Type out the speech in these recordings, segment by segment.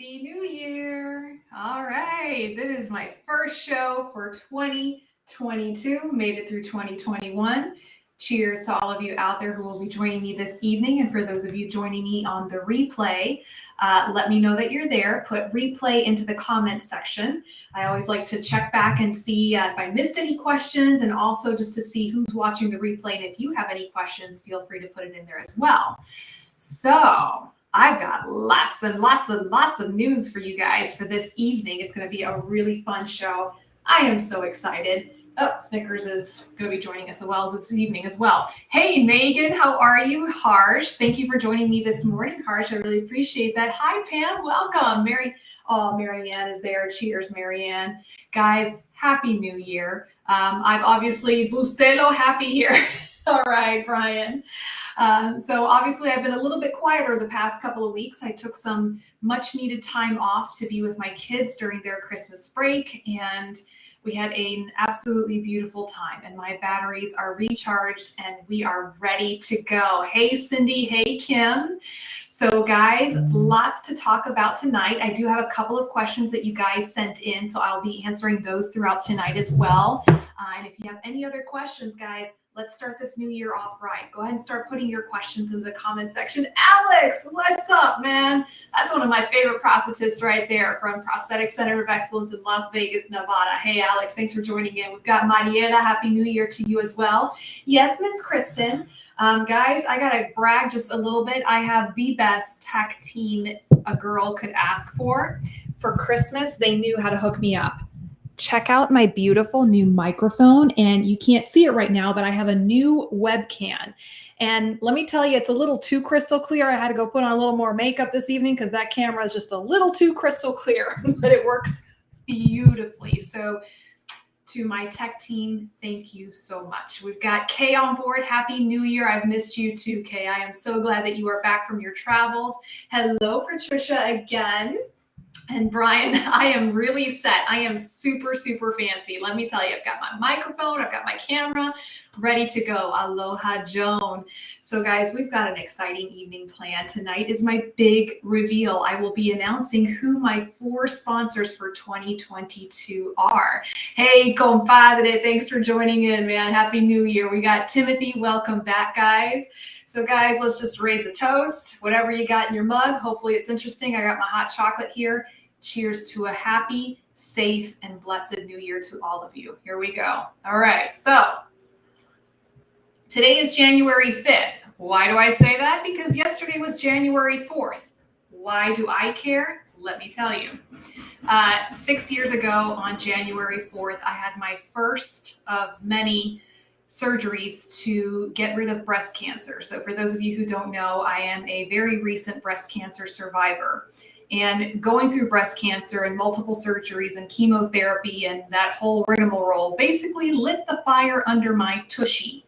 Happy New Year. All right. This is my first show for 2022. Made it through 2021. Cheers to all of you out there who will be joining me this evening. And for those of you joining me on the replay, let me know that you're there. Put replay into the comments section. I always like to check back and see if I missed any questions, and also just to see who's watching the replay. And if you have any questions, feel free to put it in there as well. So I've got lots and lots and lots of news for you guys for this evening. It's going to be a really fun show. I am so excited. Oh, Snickers is going to be joining us as well this evening as well. Hey, Megan, how are you? Harsh, thank you for joining me this morning. Harsh, I really appreciate that. Hi, Pam, welcome. Marianne is there. Cheers, Marianne. Guys, Happy New Year. I've obviously Bustelo happy here. All right, Brian. So obviously I've been a little bit quieter the past couple of weeks. I took some much needed time off to be with my kids during their Christmas break, and we had an absolutely beautiful time, and my batteries are recharged and we are ready to go. Hey, Cindy. Hey, Kim. So guys, lots to talk about tonight. I do have a couple of questions that you guys sent in, so I'll be answering those throughout tonight as well. And if you have any other questions, guys, let's start this new year off right. Go ahead and start putting your questions in the comment section. Alex, what's up, man? That's one of my favorite prosthetists right there from Prosthetic Center of Excellence in Las Vegas, Nevada. Hey, Alex, thanks for joining in. We've got Mariela. Happy New Year to you as well. Yes, Miss Kristen. Guys, I got to brag just a little bit. I have the best tech team a girl could ask for. For Christmas, they knew how to hook me up. Check out my beautiful new microphone, and you can't see it right now, but I have a new webcam. And let me tell you, it's a little too crystal clear. I had to go put on a little more makeup this evening because that camera is just a little too crystal clear, but it works beautifully. So to my tech team, thank you so much. We've got Kay on board. Happy New Year. I've missed you too, Kay. I am so glad that you are back from your travels. Hello, Patricia again. And Brian, I am really set. I am super, super fancy. Let me tell you, I've got my microphone, I've got my camera ready to go. Aloha, Joan. So guys, we've got an exciting evening planned. Tonight is my big reveal. I will be announcing who my 4 sponsors for 2022 are. Hey, compadre, thanks for joining in, man. Happy New Year. We got Timothy. Welcome back, guys. So guys, let's just raise a toast. Whatever you got in your mug, hopefully it's interesting. I got my hot chocolate here. Cheers to a happy, safe, and blessed New Year to all of you. Here we go. All right, so today is January 5th. Why do I say that? Because yesterday was January 4th. Why do I care? Let me tell you. 6 years ago on January 4th, I had my first of many surgeries to get rid of breast cancer. So for those of you who don't know, I am a very recent breast cancer survivor. And going through breast cancer and multiple surgeries and chemotherapy and that whole rigmarole basically lit the fire under my tushy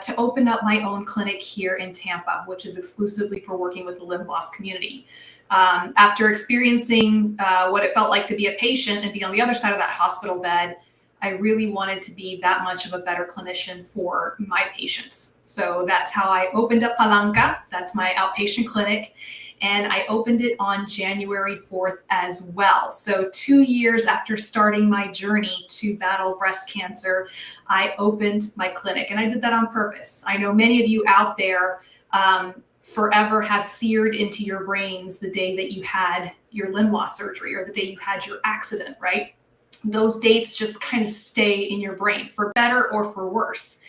to open up my own clinic here in Tampa, which is exclusively for working with the limb loss community. After experiencing what it felt like to be a patient and be on the other side of that hospital bed, I really wanted to be that much of a better clinician for my patients. So that's how I opened up Palanca. That's my outpatient clinic. And I opened it on January 4th as well. So 2 years after starting my journey to battle breast cancer, I opened my clinic. And I did that on purpose. I know many of you out there forever have seared into your brains the day that you had your limb loss surgery or the day you had your accident, right? Those dates just kind of stay in your brain for better or for worse.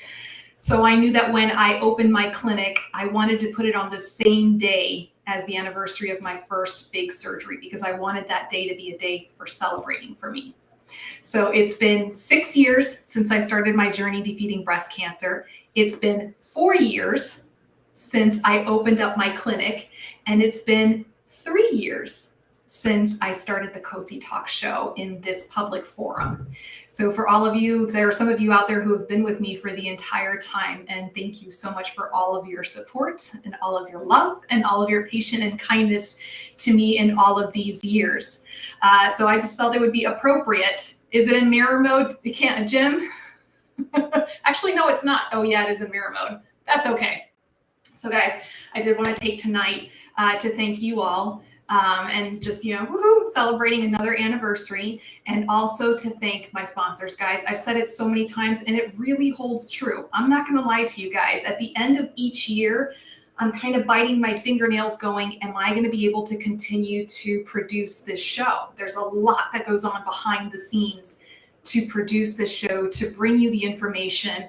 So I knew that when I opened my clinic, I wanted to put it on the same day as the anniversary of my first big surgery because I wanted that day to be a day for celebrating for me. So it's been 6 years since I started my journey defeating breast cancer. It's been 4 years since I opened up my clinic, and it's been 3 years since I started the Cosi Talks show in this public forum. So for all of you, there are some of you out there who have been with me for the entire time, and thank you so much for all of your support and all of your love and all of your patience and kindness to me in all of these years. So I just felt it would be appropriate. Is it in mirror mode? You can't, Jim? Actually, no, it's not. Oh yeah, it is in mirror mode. That's okay. So guys, I did want to take tonight to thank you all. and just, woohoo, celebrating another anniversary. And also to thank my sponsors, guys. I've said it so many times and it really holds true. I'm not going to lie to you guys. At the end of each year, I'm kind of biting my fingernails going, am I going to be able to continue to produce this show? There's a lot that goes on behind the scenes to produce this show, to bring you the information,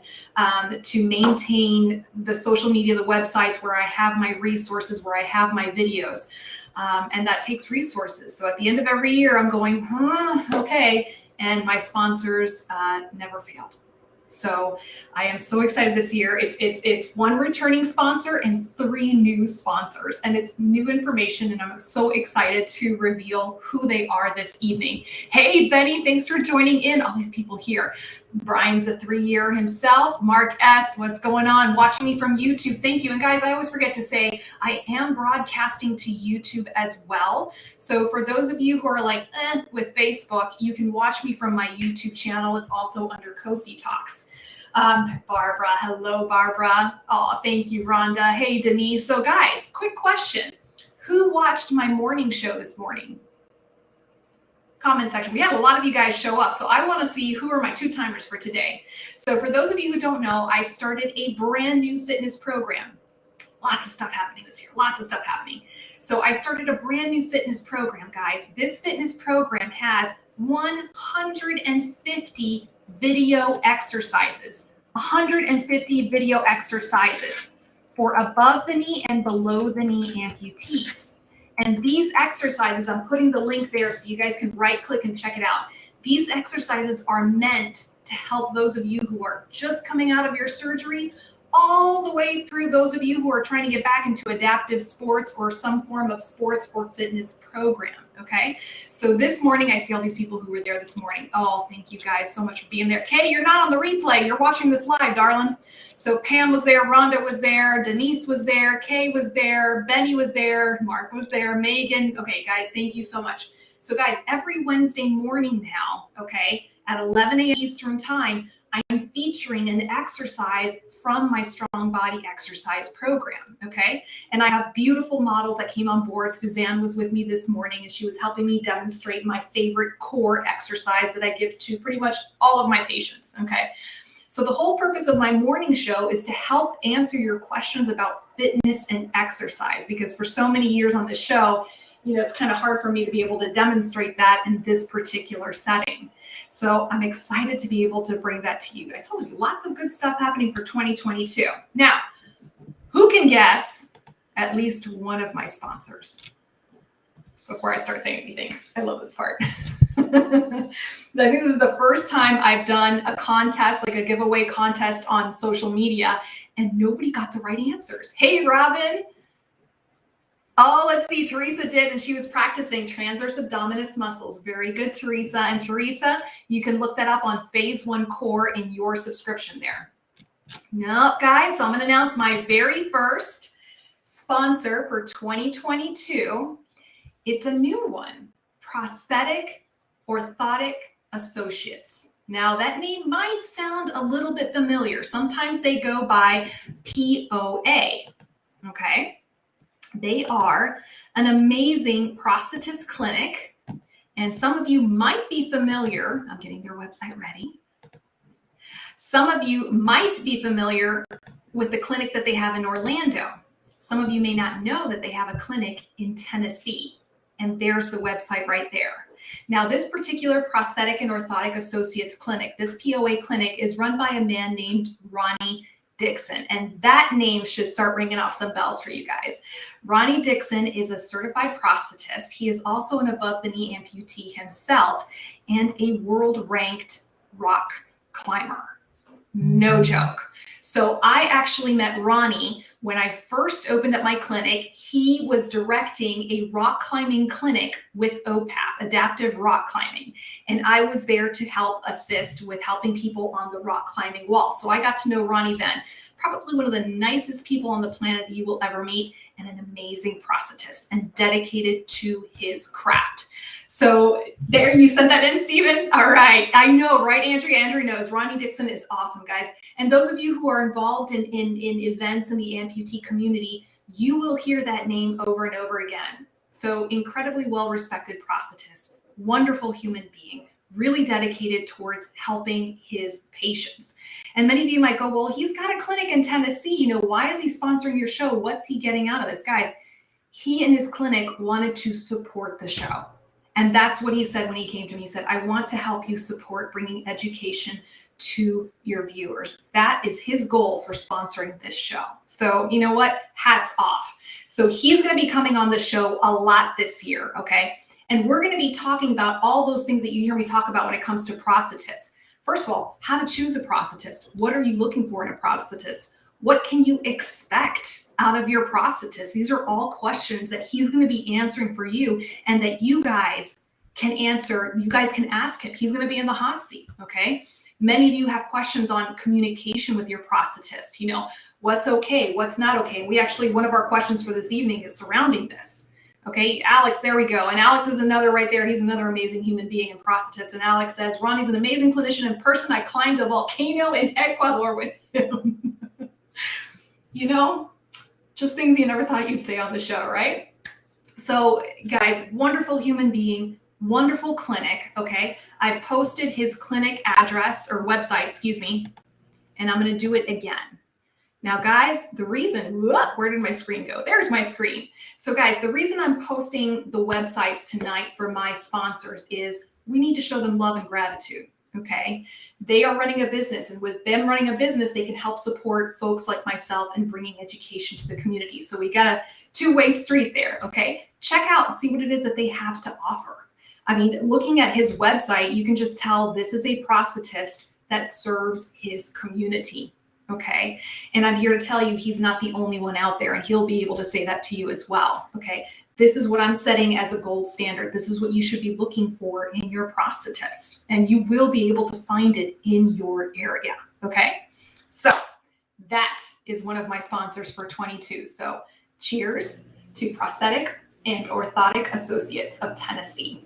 to maintain the social media, the websites where I have my resources, where I have my videos. And that takes resources. So at the end of every year, I'm going, okay. And my sponsors never failed. So I am so excited this year. It's one returning sponsor and 3 new sponsors, and it's new information. And I'm so excited to reveal who they are this evening. Hey, Benny, thanks for joining in. All these people here. Brian's a 3-year himself. Mark S., what's going on? Watching me from YouTube. Thank you. And guys, I always forget to say, I am broadcasting to YouTube as well. So for those of you who are like, with Facebook, you can watch me from my YouTube channel. It's also under Cosi Talks. Barbara, hello, Barbara. Oh, thank you, Rhonda. Hey, Denise. So guys, quick question. Who watched my morning show this morning? Comment section. We had a lot of you guys show up, so I want to see who are my 2-timers for today. So for those of you who don't know, I started a brand new fitness program. Lots of stuff happening this year. Lots of stuff happening. So I started a brand new fitness program, guys. This fitness program has 150 video exercises. 150 video exercises for above the knee and below the knee amputees. And these exercises, I'm putting the link there so you guys can right click and check it out. These exercises are meant to help those of you who are just coming out of your surgery, all the way through those of you who are trying to get back into adaptive sports or some form of sports or fitness program. Okay. So this morning, I see all these people who were there this morning. Oh, thank you guys so much for being there. Kay, you're not on the replay. You're watching this live, darling. So Pam was there. Rhonda was there. Denise was there. Kay was there. Benny was there. Mark was there. Megan. Okay, guys, thank you so much. So guys, every Wednesday morning now, okay, at 11 a.m. Eastern time, I'm featuring an exercise from my Strong Body Exercise program, okay? And I have beautiful models that came on board. Suzanne was with me this morning, and she was helping me demonstrate my favorite core exercise that I give to pretty much all of my patients, okay? So the whole purpose of my morning show is to help answer your questions about fitness and exercise, because for so many years on the show, it's kind of hard for me to be able to demonstrate that in this particular setting. So I'm excited to be able to bring that to you. I told you lots of good stuff happening for 2022. Now, who can guess at least one of my sponsors before I start saying anything? I love this part. I think this is the first time I've done a contest, like a giveaway contest on social media, and nobody got the right answers. Hey, Robin. Oh, let's see. Teresa did, and she was practicing transverse abdominis muscles. Very good, Teresa. And Teresa, you can look that up on Phase 1 Core in your subscription there. No, guys, so I'm going to announce my very first sponsor for 2022. It's a new one, Prosthetic Orthotic Associates. Now, that name might sound a little bit familiar. Sometimes they go by POA, okay? They are an amazing prosthetist clinic, and some of you might be familiar. I'm getting their website ready. Some of you might be familiar with the clinic that they have in Orlando. Some of you may not know that they have a clinic in Tennessee, and there's the website right there. Now, this particular Prosthetic and Orthotic Associates clinic, this POA clinic, is run by a man named Ronnie Dixon, and that name should start ringing off some bells for you guys. Ronnie Dixon is a certified prosthetist. He is also an above-the-knee amputee himself and a world-ranked rock climber. No joke. So I actually met Ronnie when I first opened up my clinic. He was directing a rock climbing clinic with OPAF, adaptive rock climbing. And I was there to help assist with helping people on the rock climbing wall. So I got to know Ronnie then. Probably one of the nicest people on the planet that you will ever meet, and an amazing prosthetist and dedicated to his craft. So there, you sent that in, Stephen? All right. I know, right, Andrea? Andrea knows. Ronnie Dixon is awesome, guys. And those of you who are involved in events in the amputee community, you will hear that name over and over again. So incredibly well-respected prosthetist, wonderful human being, really dedicated towards helping his patients. And many of you might go, well, he's got a clinic in Tennessee. You know, why is he sponsoring your show? What's he getting out of this? Guys, he and his clinic wanted to support the show. And that's what he said when he came to me. He said, I want to help you support bringing education to your viewers. That is his goal for sponsoring this show. So you know what? Hats off. So he's going to be coming on the show a lot this year, okay? And we're going to be talking about all those things that you hear me talk about when it comes to prosthetists. First of all, how to choose a prosthetist. What are you looking for in a prosthetist? What can you expect out of your prosthetist? These are all questions that he's going to be answering for you and that you guys can answer. You guys can ask him. He's going to be in the hot seat, okay? Many of you have questions on communication with your prosthetist. You know, what's okay, what's not okay. We actually, one of our questions for this evening is surrounding this. Okay, Alex, there we go. And Alex is another right there. He's another amazing human being and prosthetist. And Alex says, Ronnie's an amazing clinician in person. I climbed a volcano in Ecuador with him. You know, just things you never thought you'd say on the show, right? So guys, wonderful human being, wonderful clinic, okay? I posted his clinic address or website, excuse me, and I'm going to do it again. Now, guys, the reason, where did my screen go? There's my screen. So guys, the reason I'm posting the websites tonight for my sponsors is we need to show them love and gratitude, okay? They are running a business, and with them running a business, they can help support folks like myself and bringing education to the community. So we got a two-way street there, okay? Check out and see what it is that they have to offer. I mean, looking at his website, you can just tell this is a prosthetist that serves his community. Okay. And I'm here to tell you he's not the only one out there, and he'll be able to say that to you as well. Okay. This is what I'm setting as a gold standard. This is what you should be looking for in your prosthetist, and you will be able to find it in your area. Okay. So that is one of my sponsors for 22. So cheers to Prosthetic and Orthotic Associates of Tennessee.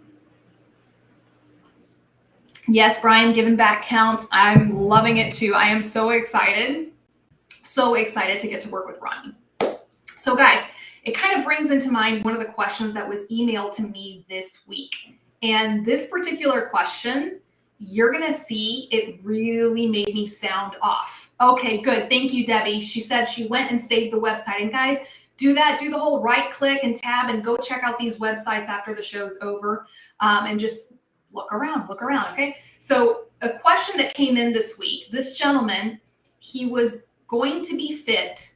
Yes, Brian, giving back counts. I'm loving it too. I am so excited to get to work with Ronnie. So guys, it kind of brings into mind one of the questions that was emailed to me this week. And this particular question, you're going to see it really made me sound off. Okay, good. Thank you, Debbie. She said she went and saved the website. And guys, do that. Do the whole right click and tab and go check out these websites after the show's over, and just look around, okay? So a question that came in this week, this gentleman, he was going to be fit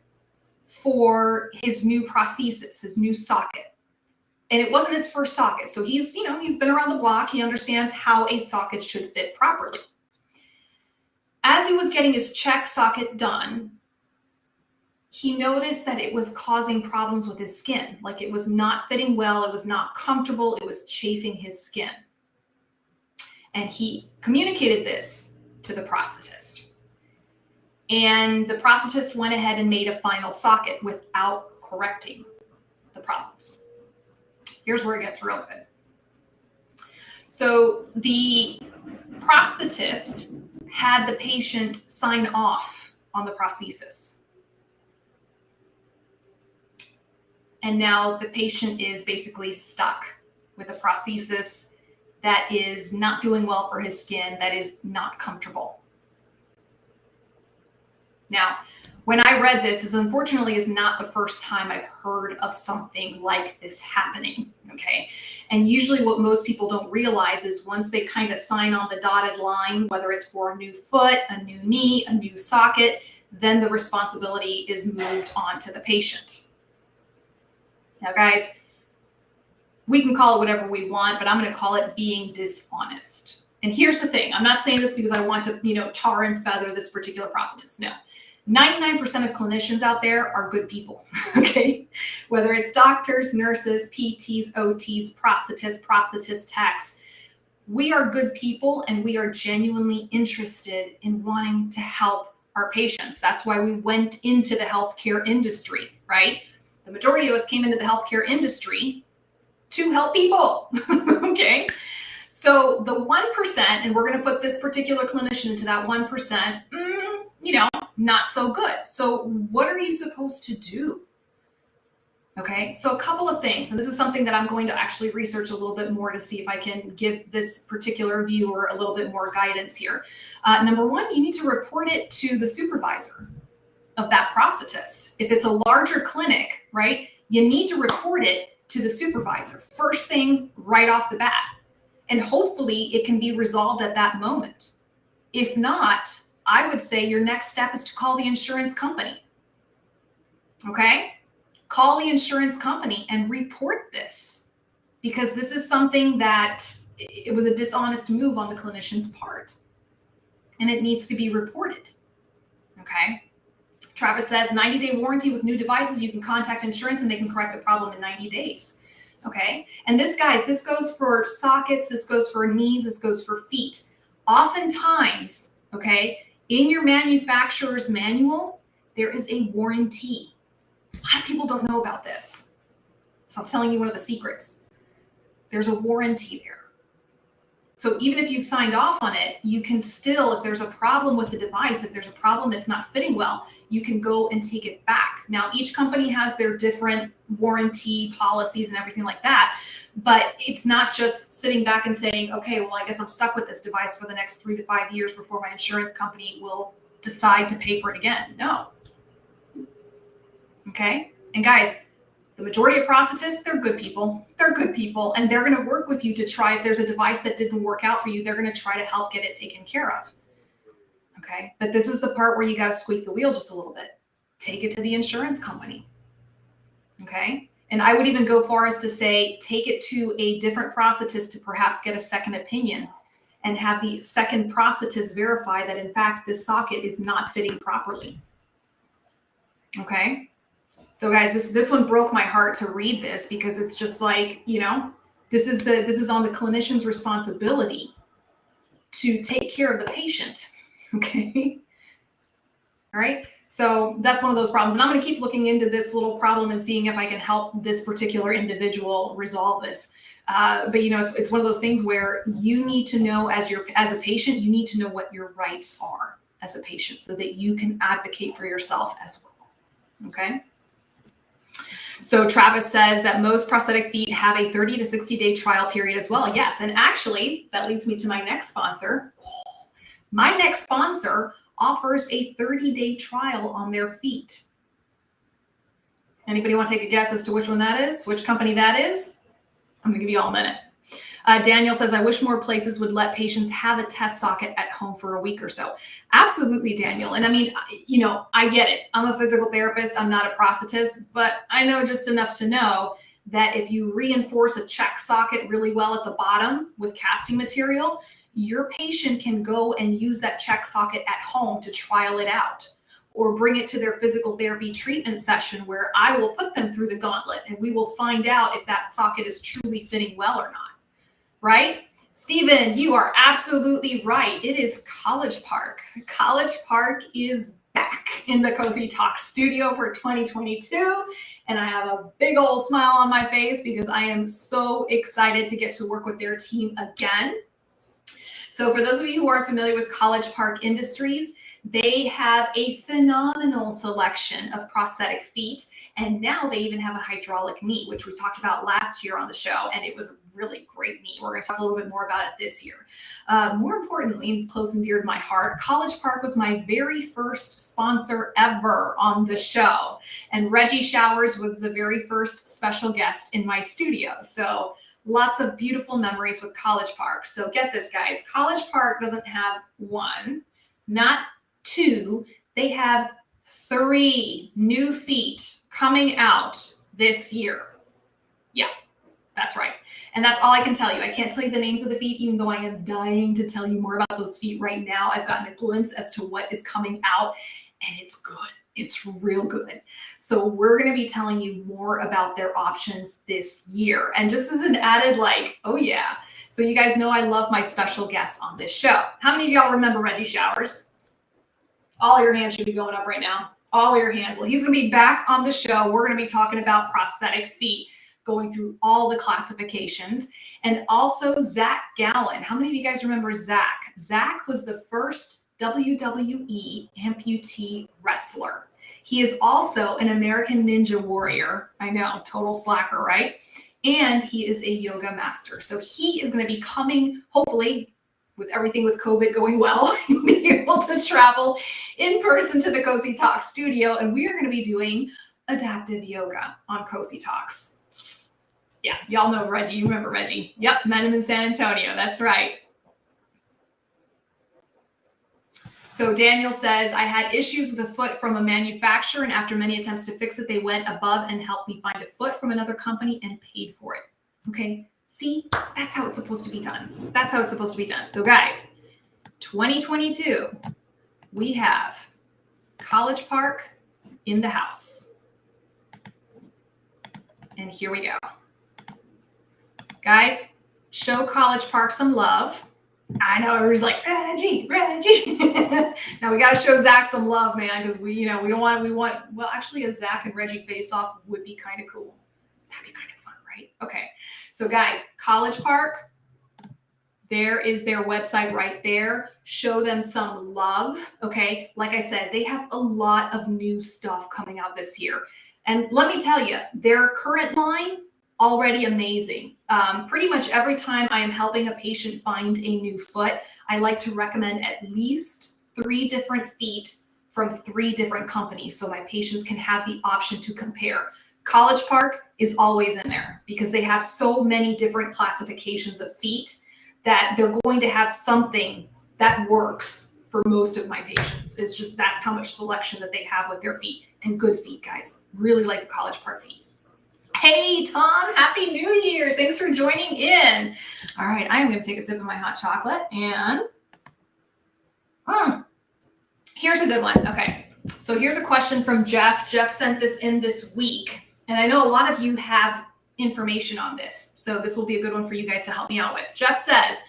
for his new prosthesis, his new socket. And it wasn't his first socket. So he's been around the block. He understands how a socket should fit properly. As he was getting his check socket done, he noticed that it was causing problems with his skin. Like it was not fitting well. It was not comfortable. It was chafing his skin. And he communicated this to the prosthetist. And the prosthetist went ahead and made a final socket without correcting the problems. Here's where it gets real good. So the prosthetist had the patient sign off on the prosthesis. And now the patient is basically stuck with a prosthesis that is not doing well for his skin, that is not comfortable. Now, when I read this, unfortunately is not the first time I've heard of something like this happening, okay? And usually what most people don't realize is once they kind of sign on the dotted line, whether it's for a new foot, a new knee, a new socket, then the responsibility is moved on to the patient. Now, guys, we can call it whatever we want, but I'm going to call it being dishonest. And here's the thing. I'm not saying this because I want to, tar and feather this particular prosthetist. No. 99% of clinicians out there are good people, okay? Whether it's doctors, nurses, PTs, OTs, prosthetist techs, we are good people and we are genuinely interested in wanting to help our patients. That's why we went into the healthcare industry, right? The majority of us came into the healthcare industry to help people, okay? So the 1%, and we're gonna put this particular clinician into that 1%, not so good. So what are you supposed to do? Okay, so a couple of things, and this is something that I'm going to actually research a little bit more to see if I can give this particular viewer a little bit more guidance here. Number one, you need to report it to the supervisor of that prosthetist. If it's a larger clinic, right, you need to report it to the supervisor first thing right off the bat. And hopefully it can be resolved at that moment. If not, I would say your next step is to call the insurance company. Okay? Call the insurance company and report this, because this is something that it was a dishonest move on the clinician's part and it needs to be reported. Okay. Travis says 90-day warranty with new devices. You can contact insurance and they can correct the problem in 90 days. Okay. And this, guys, this goes for sockets. This goes for knees. This goes for feet. Oftentimes, okay, in your manufacturer's manual, there is a warranty. A lot of people don't know about this. So I'm telling you one of the secrets. There's a warranty there. So even if you've signed off on it, you can still, if there's a problem with the device, if there's a problem it's not fitting well, you can go and take it back. Now, each company has their different warranty policies and everything like that. But it's not just sitting back and saying, okay, well, I guess I'm stuck with this device for the next 3 to 5 years before my insurance company will decide to pay for it again. No. Okay. And guys, the majority of prosthetists, they're good people. They're good people. And they're going to work with you to try, if there's a device that didn't work out for you, they're going to try to help get it taken care of. Okay. But this is the part where you got to squeak the wheel just a little bit. Take it to the insurance company. Okay. And I would even go far as to say, take it to a different prosthetist to perhaps get a second opinion and have the second prosthetist verify that, in fact, this socket is not fitting properly. Okay. So guys, this one broke my heart to read this, because it's just like, you know, this is on the clinician's responsibility to take care of the patient. Okay. All right. So that's one of those problems. And I'm going to keep looking into this little problem and seeing if I can help this particular individual resolve this. But you know, it's one of those things where you need to know, as a patient, you need to know what your rights are as a patient so that you can advocate for yourself as well. Okay. So Travis says that most prosthetic feet have a 30 to 60-day trial period as well. Yes. And actually, that leads me to my next sponsor. My next sponsor offers a 30-day trial on their feet. Anybody want to take a guess as to which one that is? Which company that is? I'm going to give you all a minute. Daniel says, I wish more places would let patients have a test socket at home for a week or so. Absolutely, Daniel. And I mean, you know, I get it. I'm a physical therapist. I'm not a prosthetist, but I know just enough to know that if you reinforce a check socket really well at the bottom with casting material, your patient can go and use that check socket at home to trial it out, or bring it to their physical therapy treatment session where I will put them through the gauntlet and we will find out if that socket is truly fitting well or not. Right? Stephen, you are absolutely right. It is College Park. College Park is back in the Cosi Talks studio for 2022. And I have a big old smile on my face because I am so excited to get to work with their team again. So for those of you who aren't familiar with College Park Industries, they have a phenomenal selection of prosthetic feet. And now they even have a hydraulic knee, which we talked about last year on the show. And it was a really great knee. We're going to talk a little bit more about it this year. More importantly, close and dear to my heart, College Park was my very first sponsor ever on the show. And Reggie Showers was the very first special guest in my studio. So lots of beautiful memories with College Park. So get this, guys. College Park doesn't have one, not two. They have 3 new feet coming out this year. Yeah, that's right. And that's all I can tell you. I can't tell you the names of the feet, even though I am dying to tell you more about those feet right now. I've gotten a glimpse as to what is coming out, and it's good. It's real good. So we're going to be telling you more about their options this year. And just as an added, like, oh yeah. So you guys know I love my special guests on this show. How many of y'all remember Reggie Showers? All your hands should be going up right now. All your hands. Well, he's going to be back on the show. We're going to be talking about prosthetic feet, going through all the classifications. And also Zach Gallen. How many of you guys remember Zach? Zach was the first WWE amputee wrestler. He is also an American Ninja Warrior. I know, total slacker, right? And he is a yoga master. So he is going to be coming, hopefully, with everything with COVID going well, he'll be able to travel in person to the Cosi Talks studio. And we are going to be doing adaptive yoga on Cosi Talks. Yeah, y'all know Reggie. You remember Reggie. Yep, met him in San Antonio. That's right. So Daniel says, I had issues with a foot from a manufacturer, and after many attempts to fix it, they went above and helped me find a foot from another company and paid for it. Okay, see, that's how it's supposed to be done. That's how it's supposed to be done. So guys, 2022, we have College Park in the house. And here we go. Guys, show College Park some love. I know everybody's like, Reggie. Now we got to show Zach some love, man, because we don't want, well, actually a Zach and Reggie face-off would be kind of cool. That'd be kind of fun, right? Okay. So guys, College Park, there is their website right there. Show them some love. Okay. Like I said, they have a lot of new stuff coming out this year. And let me tell you, their current line, already amazing. Pretty much every time I am helping a patient find a new foot, I like to recommend at least 3 different feet from 3 different companies so my patients can have the option to compare. College Park is always in there because they have so many different classifications of feet that they're going to have something that works for most of my patients. It's just that's how much selection that they have with their feet, and good feet, guys. Really like the College Park feet. Hey, Tom, Happy New Year. Thanks for joining in. All right, I am going to take a sip of my hot chocolate and here's a good one. Okay, so here's a question from Jeff. Jeff sent this in this week, and I know a lot of you have information on this, so this will be a good one for you guys to help me out with. Jeff says,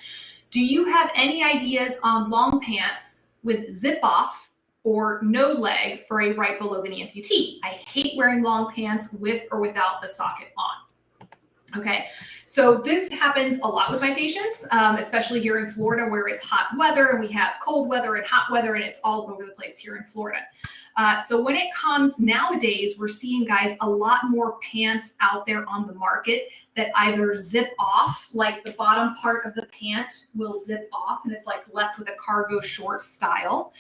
do you have any ideas on long pants with zip off or no leg for a right below the knee amputee? I hate wearing long pants with or without the socket on. Okay, so this happens a lot with my patients, especially here in Florida where it's hot weather and we have cold weather and hot weather and it's all over the place here in Florida. So when it comes nowadays, we're seeing, guys, a lot more pants out there on the market that either zip off, like the bottom part of the pant will zip off and it's like left with a cargo short style.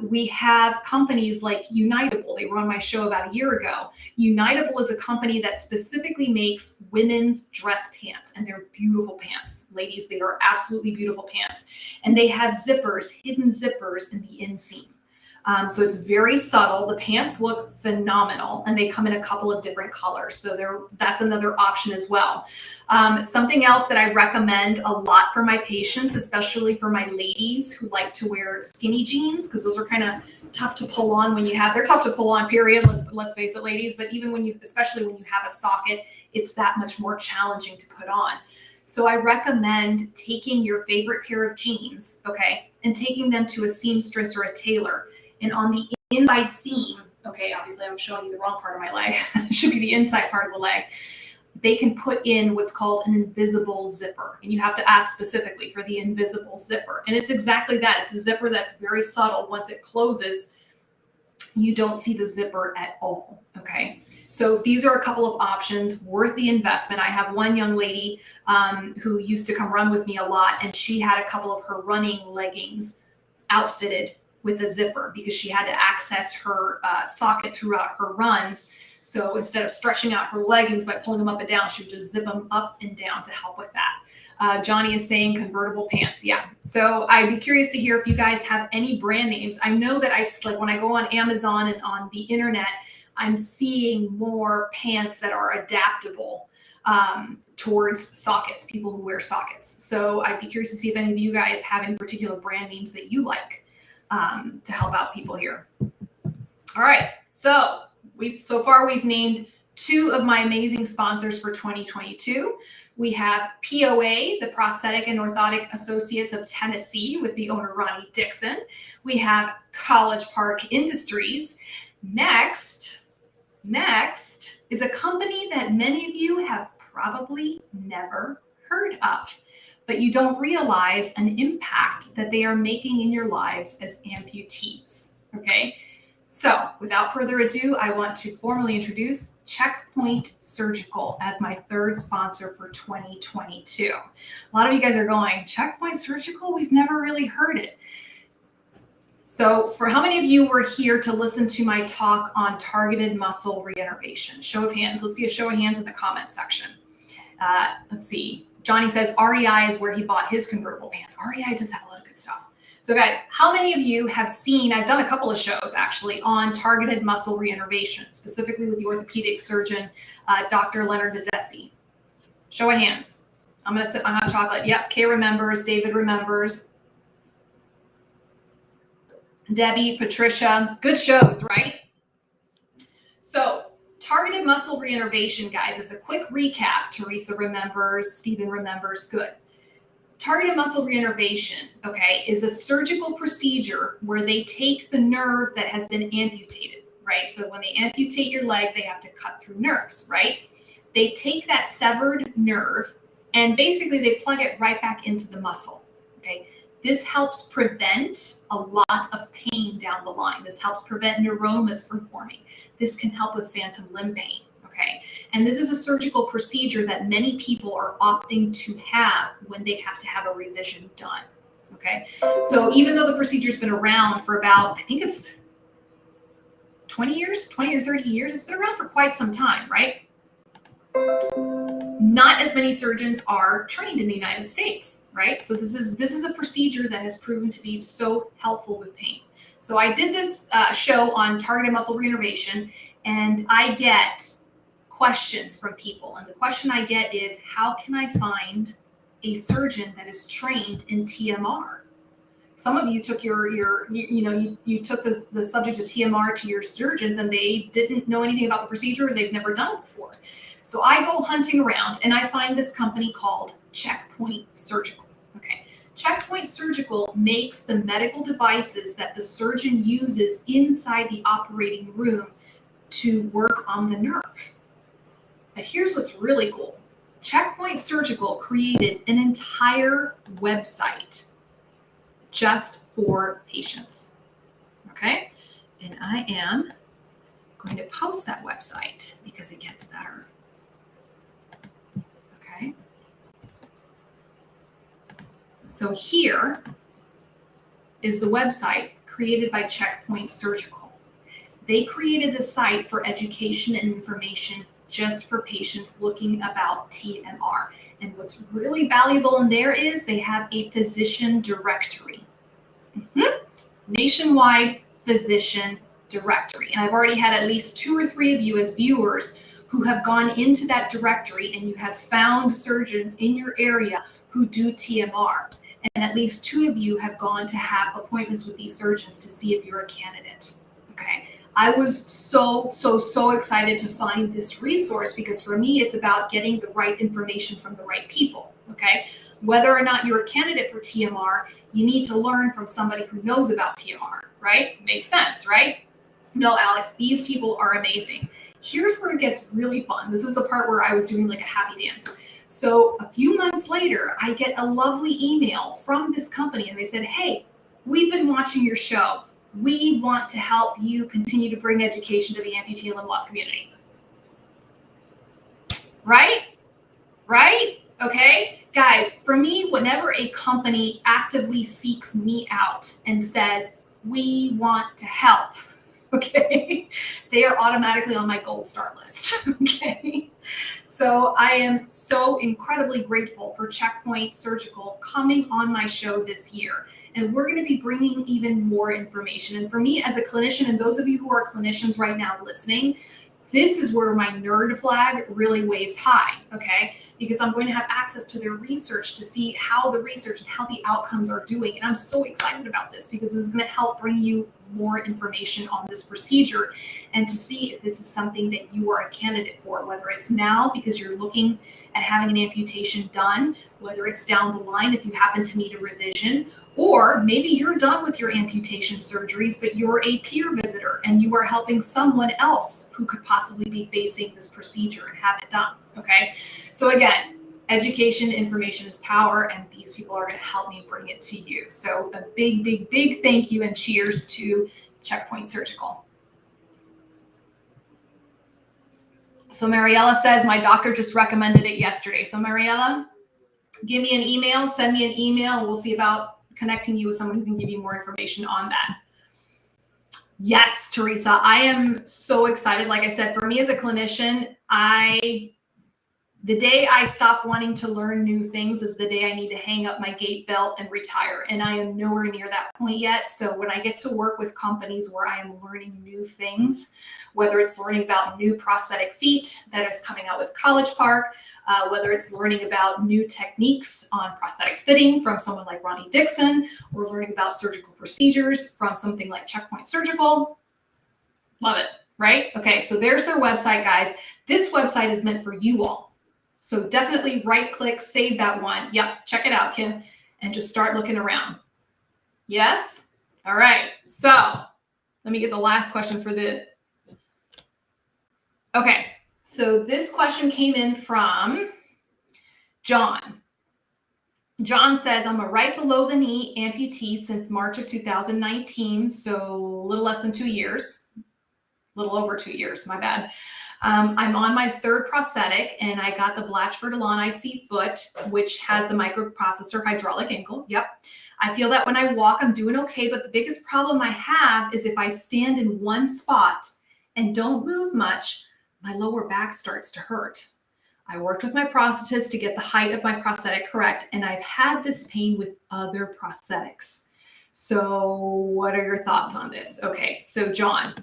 We have companies like Unitable. They were on my show about a year ago. Unitable is a company that specifically makes women's dress pants, and they're beautiful pants. Ladies, they are absolutely beautiful pants. And they have zippers, hidden zippers in the inseam. So it's very subtle. The pants look phenomenal, and they come in a couple of different colors. So that's another option as well. Something else that I recommend a lot for my patients, especially for my ladies who like to wear skinny jeans, because those are kind of tough to pull on they're tough to pull on, period. Let's face it, ladies. But even especially when you have a socket, it's that much more challenging to put on. So I recommend taking your favorite pair of jeans, okay, and taking them to a seamstress or a tailor. And on the inside seam, okay, obviously I'm showing you the wrong part of my leg. It should be the inside part of the leg. They can put in what's called an invisible zipper. And you have to ask specifically for the invisible zipper. And it's exactly that. It's a zipper that's very subtle. Once it closes, you don't see the zipper at all, okay? So these are a couple of options worth the investment. I have one young lady who used to come run with me a lot, and she had a couple of her running leggings outfitted with a zipper because she had to access her socket throughout her runs. So instead of stretching out her leggings by pulling them up and down, she would just zip them up and down to help with that. Johnny is saying convertible pants. Yeah. So I'd be curious to hear if you guys have any brand names. I know that like when I go on Amazon and on the internet, I'm seeing more pants that are adaptable towards sockets, people who wear sockets. So I'd be curious to see if any of you guys have any particular brand names that you like to help out people here. All right. So so far we've named 2 of my amazing sponsors for 2022. We have POA, the Prosthetic and Orthotic Associates of Tennessee, with the owner Ronnie Dixon. We have College Park Industries. Next is a company that many of you have probably never heard of, but you don't realize an impact that they are making in your lives as amputees, okay? So without further ado, I want to formally introduce Checkpoint Surgical as my third sponsor for 2022. A lot of you guys are going, Checkpoint Surgical? We've never really heard it. So for how many of you were here to listen to my talk on targeted muscle re-innervation? Show of hands. Let's see a show of hands in the comment section. Let's see. Johnny says REI is where he bought his convertible pants. REI does have a lot of good stuff. So guys, how many of you have seen, I've done a couple of shows actually on targeted muscle re-innervation, specifically with the orthopedic surgeon, Dr. Leonard Dedesi. Show of hands. I'm going to sip my hot chocolate. Yep, Kay remembers, David remembers. Debbie, Patricia, good shows, right? So targeted muscle re-innervation, guys, as a quick recap, Teresa remembers, Stephen remembers, good. Targeted muscle re-innervation, okay, is a surgical procedure where they take the nerve that has been amputated, right? So when they amputate your leg, they have to cut through nerves, right? They take that severed nerve and basically they plug it right back into the muscle, okay? This helps prevent a lot of pain down the line. This helps prevent neuromas from forming. This can help with phantom limb pain, okay? And this is a surgical procedure that many people are opting to have when they have to have a revision done, okay? So even though the procedure's been around for about, I think it's 20 years, 20 or 30 years, it's been around for quite some time, right? Not as many surgeons are trained in the United States, right? So this is a procedure that has proven to be so helpful with pain. So I did this show on targeted muscle re-innervation, and I get questions from people. And the question I get is, how can I find a surgeon that is trained in TMR? Some of you took you took the subject of TMR to your surgeons and they didn't know anything about the procedure or they've never done it before. So I go hunting around and I find this company called Checkpoint Surgical. Okay. Checkpoint Surgical makes the medical devices that the surgeon uses inside the operating room to work on the nerve. But here's what's really cool. Checkpoint Surgical created an entire website just for patients. Okay. And I am going to post that website because it gets better. Okay. So here is the website created by Checkpoint Surgical. They created the site for education and information just for patients looking about TMR. And what's really valuable in there is they have a physician directory. Nationwide physician directory. And I've already had at least 2 or 3 of you as viewers who have gone into that directory and you have found surgeons in your area who do TMR. And at least 2 of you have gone to have appointments with these surgeons to see if you're a candidate. Okay. I was so excited to find this resource because for me, it's about getting the right information from the right people. Okay. Whether or not you're a candidate for TMR, you need to learn from somebody who knows about TMR, right? Makes sense, right? No, Alex, these people are amazing. Here's where it gets really fun. This is the part where I was doing like a happy dance. So a few months later, I get a lovely email from this company and they said, hey, we've been watching your show. We want to help you continue to bring education to the amputee and limb loss community. Right? Right? Okay. Guys, for me, whenever a company actively seeks me out and says, we want to help, okay, they are automatically on my gold star list. Okay. So I am so incredibly grateful for Checkpoint Surgical coming on my show this year. And we're going to be bringing even more information. And for me as a clinician, and those of you who are clinicians right now listening, this is where my nerd flag really waves high, okay? Because I'm going to have access to their research to see how the research and how the outcomes are doing. And I'm so excited about this because this is going to help bring you more information on this procedure and to see if this is something that you are a candidate for, whether it's now because you're looking at having an amputation done, whether it's down the line if you happen to need a revision, or maybe you're done with your amputation surgeries, but you're a peer visitor and you are helping someone else who could possibly be facing this procedure and have it done, okay? So again, education, information is power, and these people are going to help me bring it to you. So a big thank you and cheers to Checkpoint Surgical. So Mariella says, my doctor just recommended it yesterday. So Mariella, give me an email, send me an email. We'll see about connecting you with someone who can give you more information on that. Yes, Teresa, I am so excited. Like I said, for me as a clinician, the day I stop wanting to learn new things is the day I need to hang up my gate belt and retire. And I am nowhere near that point yet. So when I get to work with companies where I am learning new things, whether it's learning about new prosthetic feet that is coming out with College Park, whether it's learning about new techniques on prosthetic fitting from someone like Ronnie Dixon, or learning about surgical procedures from something like Checkpoint Surgical, love it, right? Okay, so there's their website, guys. This website is meant for you all. So definitely right click, save that one. Yep, check it out, Kim, and just start looking around. Yes? All right, so let me get the last question for the... Okay, so this question came in from John. John says, I'm a right below the knee amputee since March of 2019, so a little less than 2 years. Little over 2 years, my bad. I'm on my third prosthetic, and I got the Blatchford Elan IC foot, which has the microprocessor hydraulic ankle. Yep. I feel that when I walk, I'm doing okay, but the biggest problem I have is if I stand in one spot and don't move much, my lower back starts to hurt. I worked with my prosthetist to get the height of my prosthetic correct, and I've had this pain with other prosthetics. So what are your thoughts on this? Okay, so John,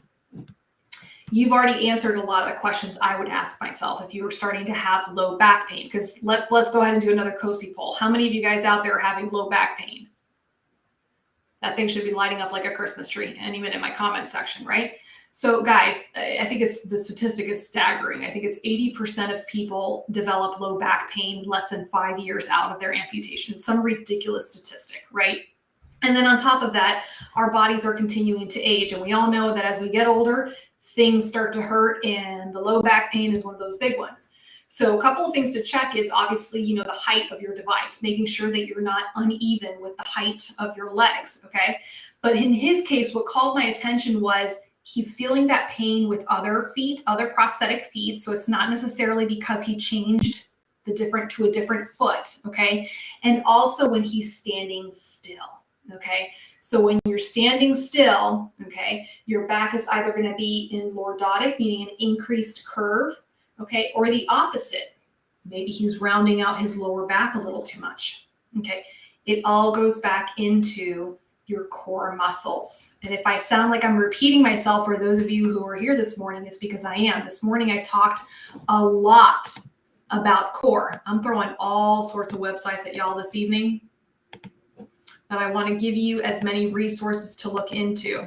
you've already answered a lot of the questions I would ask myself if you were starting to have low back pain, because let's go ahead and do another Cosi poll. How many of you guys out there are having low back pain? That thing should be lighting up like a Christmas tree any minute in my comment section, right? So guys, I think the statistic is staggering. I think it's 80% of people develop low back pain less than 5 years out of their amputation. It's some ridiculous statistic, right? And then on top of that, our bodies are continuing to age. And we all know that as we get older, things start to hurt, and the low back pain is one of those big ones. So a couple of things to check is obviously, the height of your device, making sure that you're not uneven with the height of your legs, okay? But in his case, what called my attention was he's feeling that pain with other feet, other prosthetic feet. So it's not necessarily because he changed to a different foot, okay? And also when he's standing still, okay? So when you're standing still, okay, your back is either going to be in lordotic, meaning an increased curve, okay, or the opposite. Maybe he's rounding out his lower back a little too much, okay? It all goes back into your core muscles. And if I sound like I'm repeating myself for those of you who are here this morning, it's because I am. This morning I talked a lot about core. I'm throwing all sorts of websites at y'all this evening, but I want to give you as many resources to look into.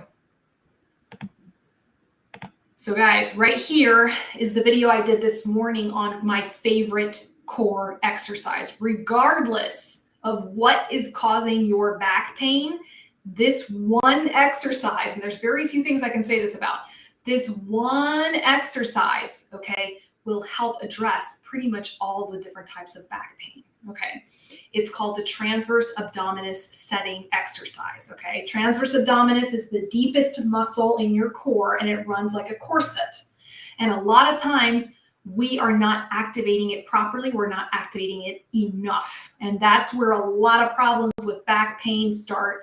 So guys, right here is the video I did this morning on my favorite core exercise. Regardless of what is causing your back pain, this one exercise, and there's very few things I can say this about, this one exercise, okay, will help address pretty much all the different types of back pain, okay? It's called the Transverse Abdominis setting exercise, okay? Transverse Abdominis is the deepest muscle in your core, and it runs like a corset. And a lot of times we are not activating it properly. We're not activating it enough. And that's where a lot of problems with back pain start,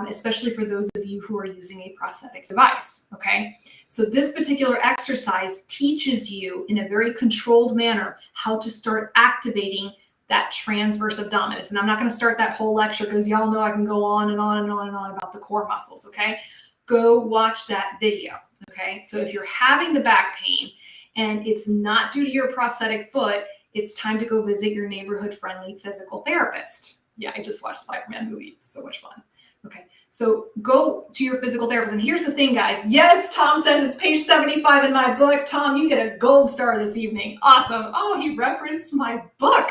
especially for those of you who are using a prosthetic device, okay? So this particular exercise teaches you in a very controlled manner how to start activating that transverse abdominis. And I'm not going to start that whole lecture because y'all know I can go on and on and on and on about the core muscles, okay? Go watch that video, okay? So if you're having the back pain and it's not due to your prosthetic foot, it's time to go visit your neighborhood-friendly physical therapist. Yeah, I just watched Spider-Man movie. It's so much fun. Okay, so go to your physical therapist. And here's the thing, guys. Yes, Tom says it's page 75 in my book. Tom, you get a gold star this evening. Awesome. Oh, he referenced my book.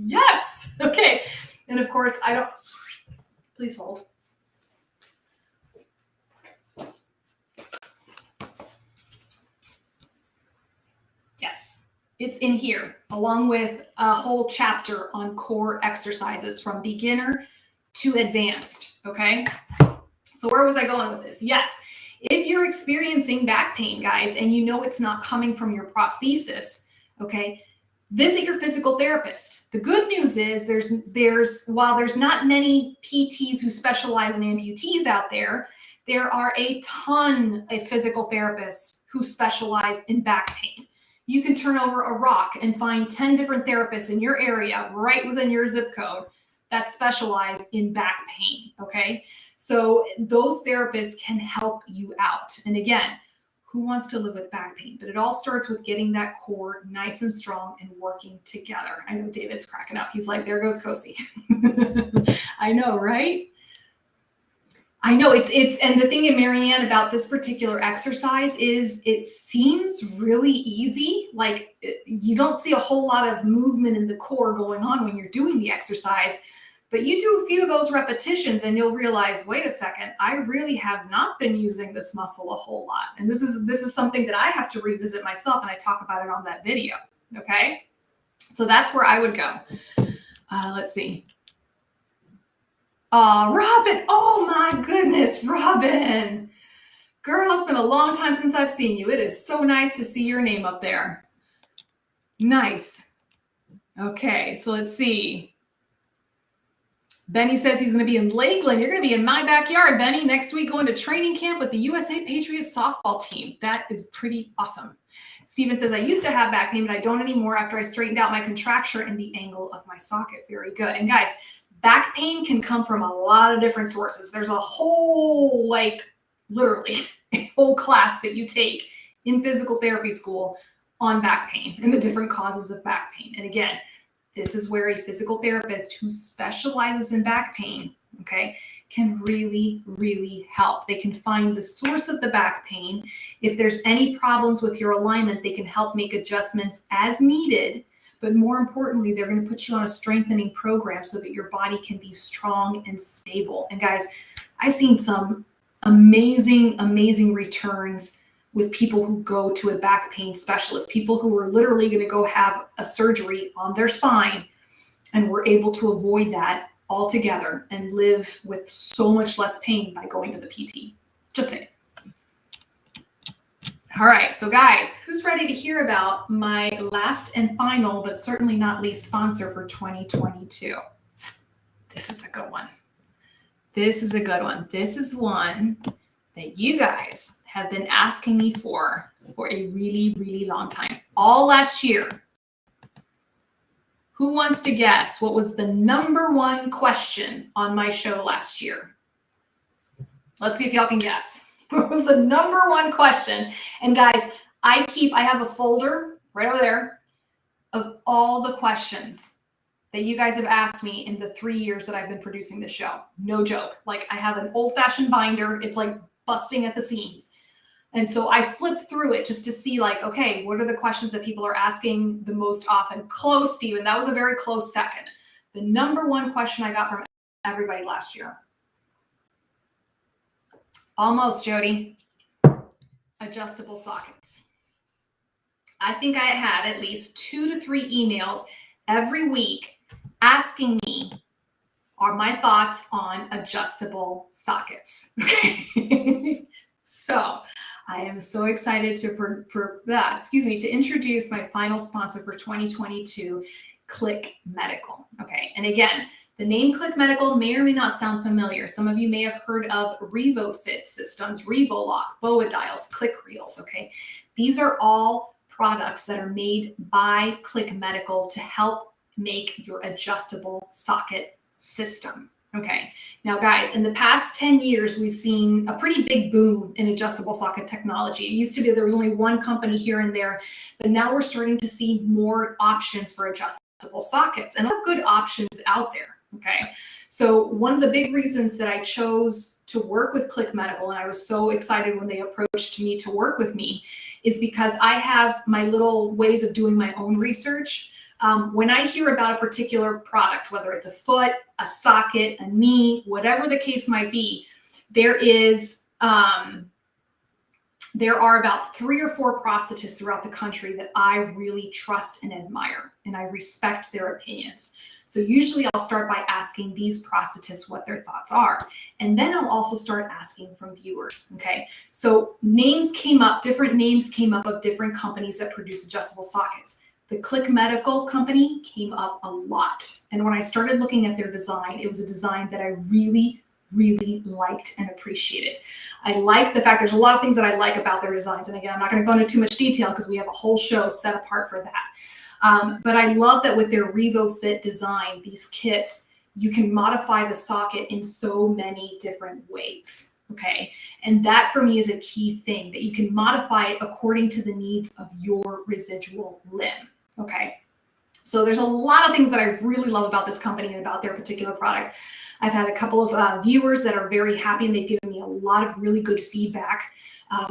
Yes. Okay. And of course, please hold. Yes, it's in here along with a whole chapter on core exercises from beginner to advanced. Okay. So where was I going with this? Yes. If you're experiencing back pain, guys, and you know it's not coming from your prosthesis, okay, visit your physical therapist. The good news is while there's not many PTs who specialize in amputees out there, there are a ton of physical therapists who specialize in back pain. You can turn over a rock and find 10 different therapists in your area, right within your zip code, that specialize in back pain, okay? So those therapists can help you out. And again, who wants to live with back pain? But it all starts with getting that core nice and strong and working together. I know David's cracking up. He's like, there goes Cosi. I know, right? I know and the thing, Marianne, about this particular exercise is it seems really easy. Like you don't see a whole lot of movement in the core going on when you're doing the exercise, but you do a few of those repetitions and you'll realize, wait a second, I really have not been using this muscle a whole lot. And this is something that I have to revisit myself, and I talk about it on that video. Okay. So that's where I would go. Let's see. Robin. Oh my goodness, Robin. Girl, it's been a long time since I've seen you. It is so nice to see your name up there. Nice. Okay, so let's see. Benny says he's going to be in Lakeland. You're going to be in my backyard, Benny, next week going to training camp with the USA Patriots softball team. That is pretty awesome. Steven says, I used to have back pain, but I don't anymore after I straightened out my contracture and the angle of my socket. Very good. And guys, back pain can come from a lot of different sources. There's a whole, literally a whole class that you take in physical therapy school on back pain and the different causes of back pain. And again, this is where a physical therapist who specializes in back pain, okay, can really, really help. They can find the source of the back pain. If there's any problems with your alignment, they can help make adjustments as needed. But more importantly, they're going to put you on a strengthening program so that your body can be strong and stable. And guys, I've seen some amazing, amazing returns with people who go to a back pain specialist, people who are literally going to go have a surgery on their spine and were able to avoid that altogether and live with so much less pain by going to the PT. Just saying. All right, so guys, who's ready to hear about my last and final, but certainly not least sponsor for 2022? This is a good one. This is a good one. This is one that you guys have been asking me for a really, really long time. All last year. Who wants to guess what was the number one question on my show last year? Let's see if y'all can guess. What was the number one question? And guys, I have a folder right over there of all the questions that you guys have asked me in the 3 years that I've been producing this show. No joke. Like I have an old-fashioned binder. It's like busting at the seams. And so I flipped through it just to see okay, what are the questions that people are asking the most often? Close, Stephen. That was a very close second. The number one question I got from everybody last year. Almost, Jody. Adjustable sockets. I think I had at least 2 to 3 emails every week asking me are my thoughts on adjustable sockets. Okay. So I am so excited to introduce my final sponsor for 2022, Click Medical. Okay. And again, the name Click Medical may or may not sound familiar. Some of you may have heard of RevoFit systems, RevoLock, Boa Dials, Click Reels. Okay. These are all products that are made by Click Medical to help make your adjustable socket system. Okay. Now, guys, in the past 10 years, we've seen a pretty big boom in adjustable socket technology. It used to be there was only one company here and there, but now we're starting to see more options for adjustable sockets and a lot of good options out there. Okay. So one of the big reasons that I chose to work with Click Medical, and I was so excited when they approached me to work with me, is because I have my little ways of doing my own research. When I hear about a particular product, whether it's a foot, a socket, a knee, whatever the case might be, there is there are about 3 or 4 prosthetists throughout the country that I really trust and admire, and I respect their opinions. So usually I'll start by asking these prosthetists what their thoughts are. And then I'll also start asking from viewers, okay? So different names came up of different companies that produce adjustable sockets. The Click Medical company came up a lot. And when I started looking at their design, it was a design that I really liked and appreciated. I like the fact there's a lot of things that I like about their designs. And again, I'm not going to go into too much detail because we have a whole show set apart for that. But I love that with their RevoFit design, these kits, you can modify the socket in so many different ways. Okay. And that for me is a key thing, that you can modify it according to the needs of your residual limb. Okay. So there's a lot of things that I really love about this company and about their particular product. I've had a couple of viewers that are very happy, and they've given me a lot of really good feedback.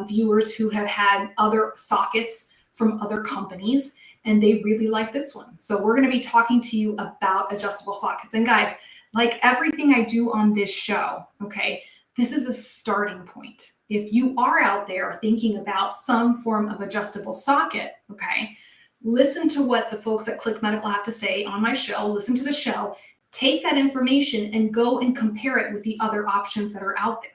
Viewers who have had other sockets from other companies, and they really like this one. So we're going to be talking to you about adjustable sockets. And guys, like everything I do on this show, okay, this is a starting point. If you are out there thinking about some form of adjustable socket, okay, listen to what the folks at Click Medical have to say on my show. Listen to the show. Take that information and go and compare it with the other options that are out there.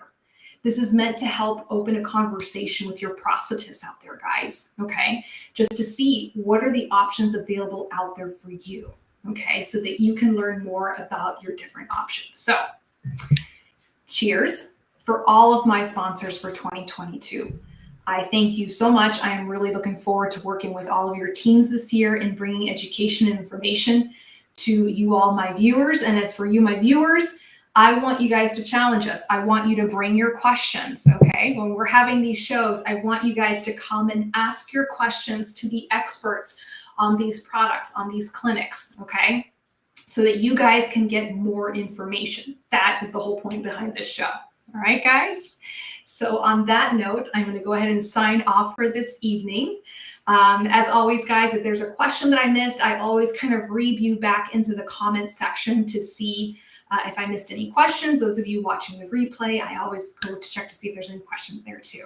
This is meant to help open a conversation with your prosthetists out there, guys, okay? Just to see what are the options available out there for you, okay? So that you can learn more about your different options. So, cheers for all of my sponsors for 2022. I thank you so much. I am really looking forward to working with all of your teams this year and bringing education and information to you all, my viewers. And as for you, my viewers, I want you guys to challenge us. I want you to bring your questions, okay? When we're having these shows, I want you guys to come and ask your questions to the experts on these products, on these clinics, okay? So that you guys can get more information. That is the whole point behind this show. All right, guys? So on that note, I'm going to go ahead and sign off for this evening. As always, guys, if there's a question that I missed, I always kind of review back into the comments section to see if I missed any questions. Those of you watching the replay, I always go to check to see if there's any questions there too.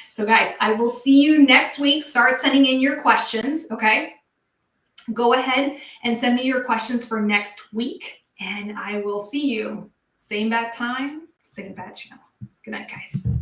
So guys, I will see you next week. Start sending in your questions, okay? Go ahead and send me your questions for next week, and I will see you same bad time, same bad channel. Good night, guys.